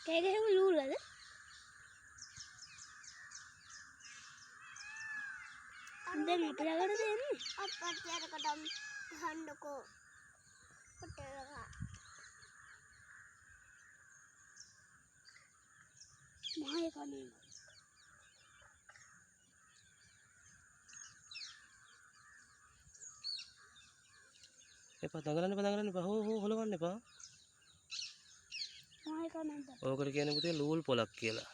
Kayak gak lu lah deh. Ada nggak pernah ada ini? Apa tiada kadang handoko hotel kak. Mahal kami. තඟලන්න එපා. හොලවන්න එපා. Mahal kami. ඕකට කියන්නේ පුතේ ලූල් පොලක් කියලා.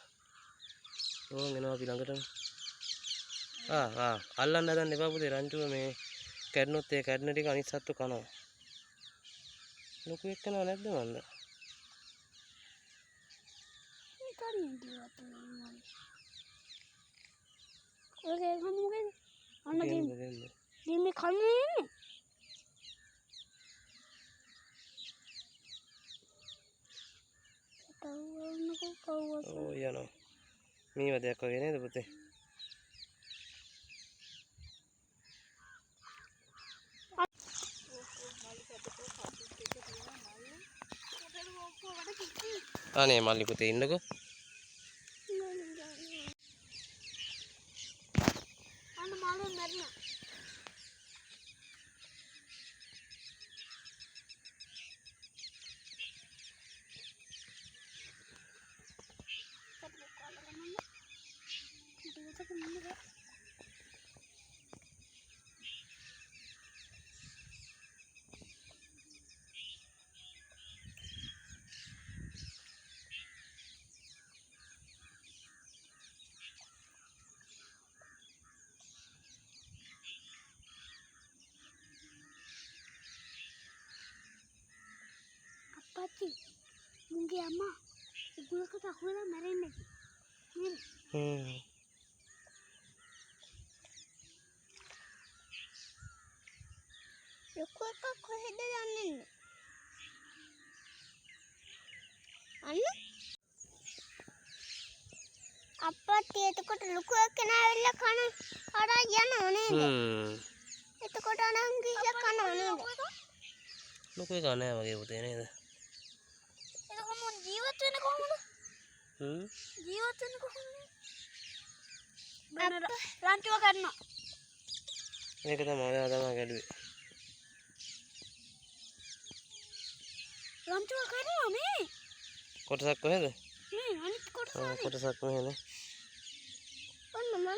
ඕන් එනවා අපි ළඟට. අල්ලන්න හදන්න එපා පුතේ. රංචුව මේ කැඩුනොත් ඒ කැඩුන ටික අනිත් සත්තු කනවා. ලොකු එක්කනව නැද්ද මන්ද? Ini kan yang dia tuh ini. Oke, kamu kan anak ini kamu ini. Tahu aku kau ඕ යනවා. මේ වදයක් වගේ නේද පුතේ? අනේ මල්ලි පුතේ ඉන්නකෝ. Anak malu merna. Apa sih? Mungkin ama. Gue ketakutan merena. Aku කොහෙද යන්නේ? අන්න අප්පත් එතකොට ලොකු එක්කෙනා ඇවිල්ලා කන අරන් යනවා නේද? එතකොට අනන් ගිහලා කනවා නේද? ලොකු එක නෑ වගේ පුතේ නේද? එතකොට මොන් ජීවත් වෙන්නේ කොහොමද? ජීවත් වෙන්නේ කොහොමද? බනර රාන්චුව කරනවා. මේක තමයි ඔයා තමයි ගැඩුවේ. රාන්චුව කරනවා මේ. කොටසක් කොහෙද? මේ අනිත් කොටස. කොටසක් මෙහෙනේ. ඔන්න මම